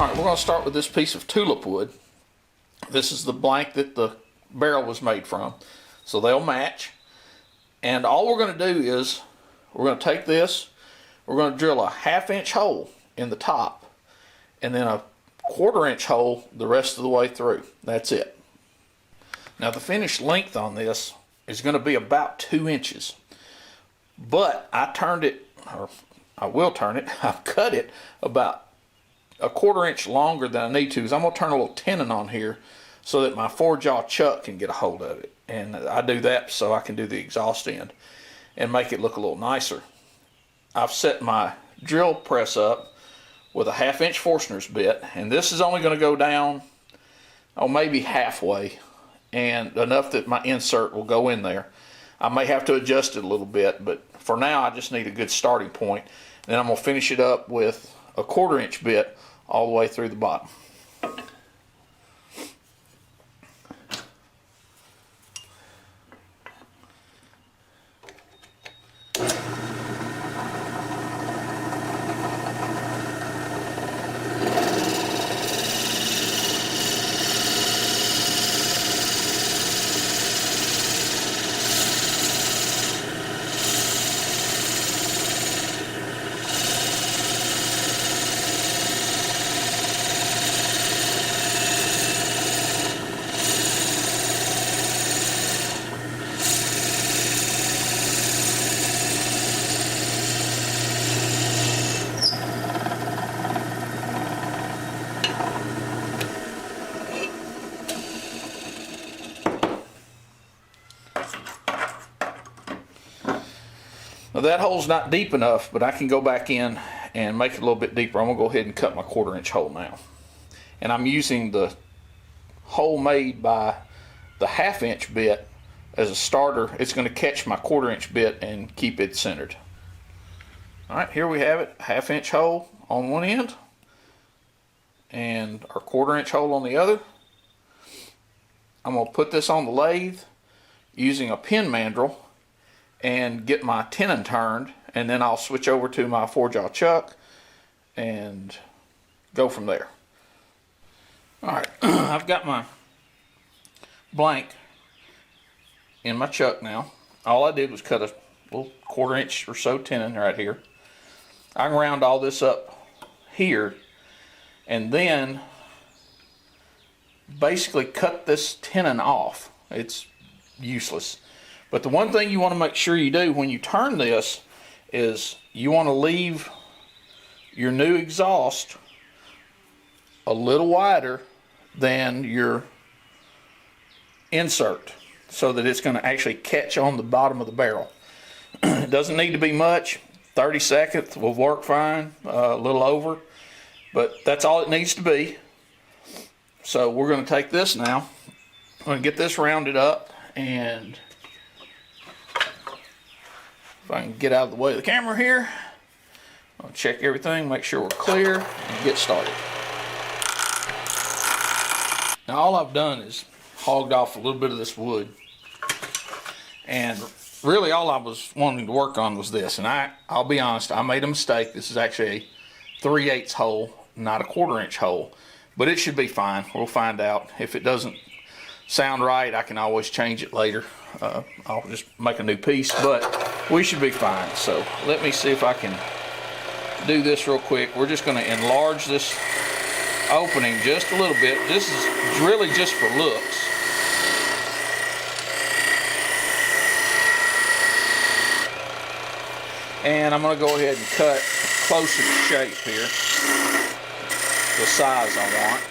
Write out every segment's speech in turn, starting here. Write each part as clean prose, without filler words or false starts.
Alright, we're going to start with this piece of tulip wood. This is the blank that the barrel was made from. So they'll match. And all we're going to do is, we're going to take this, we're going to drill a 1/2 inch hole in the top, and then a 1/4 inch hole the rest of the way through. That's it. Now the finished length on this is going to be about 2 inches. But I turned it, or I will turn it, I've cut it about a 1/4 inch longer than I need to, because I'm going to turn a little tenon on here so that my 4-jaw chuck can get a hold of it. And I do that so I can do the exhaust end and make it look a little nicer. I've set my drill press up with a 1/2 inch Forstner's bit, and this is only going to go down, oh, maybe halfway, and enough that my insert will go in there. I may have to adjust it a little bit, but for now I just need a good starting point. And then I'm going to finish it up with a 1/4 inch bit all the way through the bottom. Now that hole's not deep enough, but I can go back in and make it a little bit deeper. I'm going to go ahead and cut my 1/4 inch hole now. And I'm using the hole made by the 1/2 inch bit as a starter. It's going to catch my 1/4 inch bit and keep it centered. Alright, here we have it. 1/2 inch hole on one end and our 1/4 inch hole on the other. I'm going to put this on the lathe using a pin mandrel and get my tenon turned, and then I'll switch over to my 4-jaw chuck and go from there. Alright, I've got my blank in my chuck now. All I did was cut a little 1/4 inch or so tenon right here. I can round all this up here and then basically cut this tenon off. It's useless. But the one thing you want to make sure you do when you turn this is you want to leave your new exhaust a little wider than your insert so that it's going to actually catch on the bottom of the barrel. It doesn't need to be much. 30 seconds will work fine, a little over, but that's all it needs to be. So we're going to take this now. I'm going to get this rounded up, and if I can get out of the way of the camera here, I'll check everything, make sure we're clear, and get started. Now all I've done is hogged off a little bit of this wood, and really all I was wanting to work on was this. And I'll be honest, I made a mistake. This is actually a 3/8 hole, not a 1/4 inch hole, but it should be fine. We'll find out. If it doesn't sound right, I can always change it later. I'll just make a new piece, but we should be fine. So let me see if I can do this real quick. We're just going to enlarge this opening just a little bit. This is really just for looks. And I'm going to go ahead and cut closer to shape here, the size I want.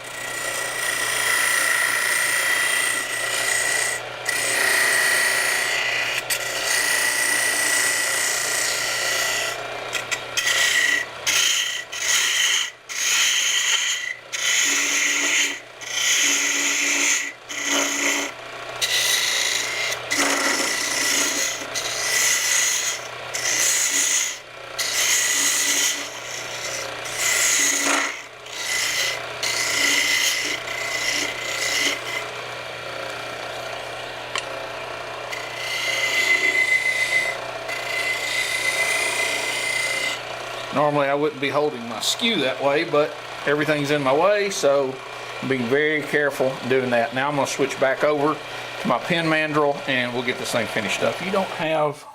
Normally I wouldn't be holding my skew that way, but everything's in my way, so I'm being very careful doing that. Now I'm going to switch back over to my pin mandrel and we'll get this thing finished up. If you don't have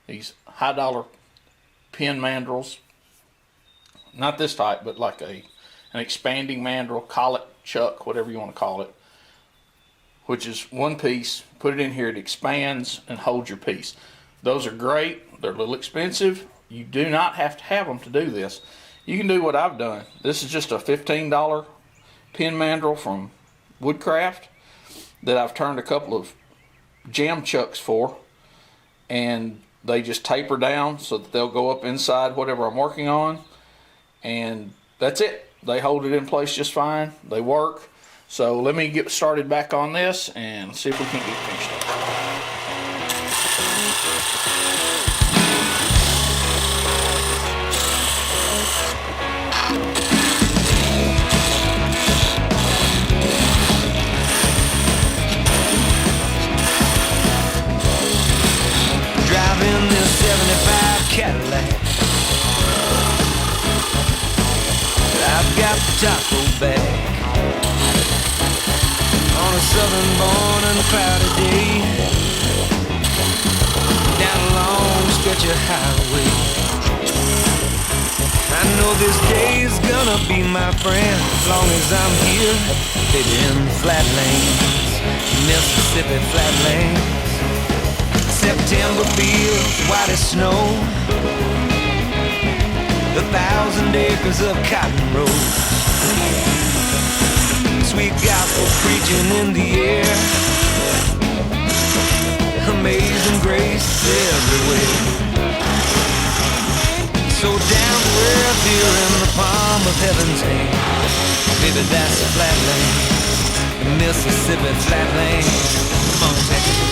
these high dollar pin mandrels, not this type, but like an expanding mandrel, collet, chuck, whatever you want to call it, which is one piece, put it in here, it expands and holds your piece. Those are great. They're a little expensive. You do not have to have them to do this. You can do what I've done. This is just a $15 pin mandrel from Woodcraft that I've turned a couple of jam chucks for, and they just taper down so that they'll go up inside whatever I'm working on, and that's it. They hold it in place just fine. They work. So let me get started back on this and see if we can get it finished up. Driving this 75 Cadillac, I've got the taco bag on a southern born and cloudy day, down a long stretch of highway. I know this day's gonna be my friend as long as I'm here, baby, in the flat lanes, Mississippi flat lanes. September feels white as snow, 1,000 acres of cotton rows, sweet gospel preaching in the air, amazing grace everywhere. So down to earth here in the palm of heaven's hand, baby, that's the flatland, Mississippi flatland. Come on, Texas.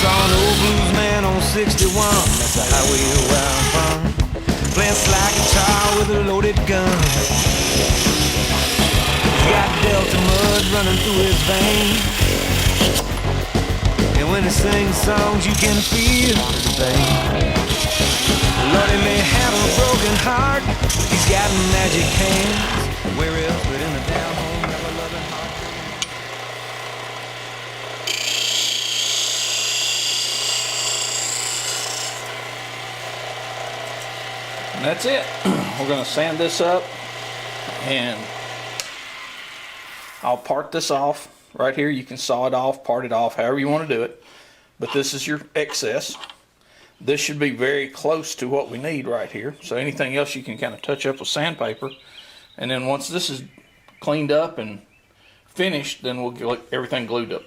Saw an old blues man on 61, that's the highway where I'm from, playing slide guitar with a loaded gun. He's got Delta mud running through his veins, and when he sings songs you can feel the pain. Lord, he may have a broken heart, he's got magic hands. Where else but in the down home, never loving heart. And that's it. We're going to sand this up, and I'll part this off right here. You can saw it off, part it off, however you want to do it. But this is your excess. This should be very close to what we need right here. So anything else you can kind of touch up with sandpaper. And then once this is cleaned up and finished, then we'll get everything glued up.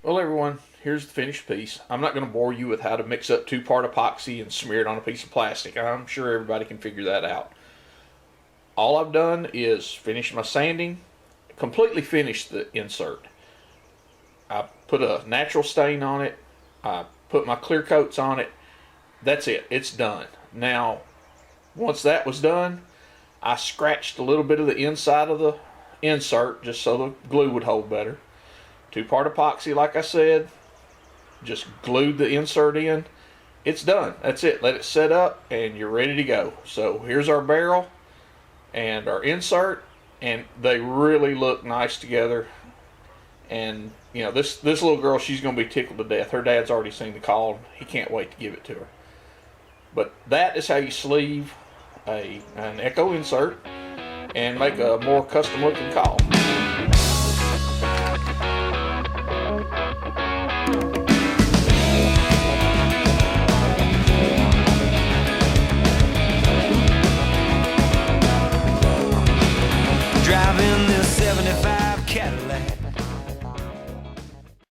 Well, everyone, here's the finished piece. I'm not going to bore you with how to mix up 2-part epoxy and smear it on a piece of plastic. I'm sure everybody can figure that out. All I've done is finish my sanding, completely finished the insert. I put a natural stain on it. I put my clear coats on it. That's it. It's done. Now, once that was done, I scratched a little bit of the inside of the insert just so the glue would hold better. 2-part epoxy, like I said. Just glued the insert in. It's done. That's it. Let it set up and you're ready to go. So here's our barrel and our insert, and they really look nice together. And you know, this little girl, she's going to be tickled to death. Her dad's already seen the call. He can't wait to give it to her. But that is how you sleeve an Echo insert and make a more custom looking call.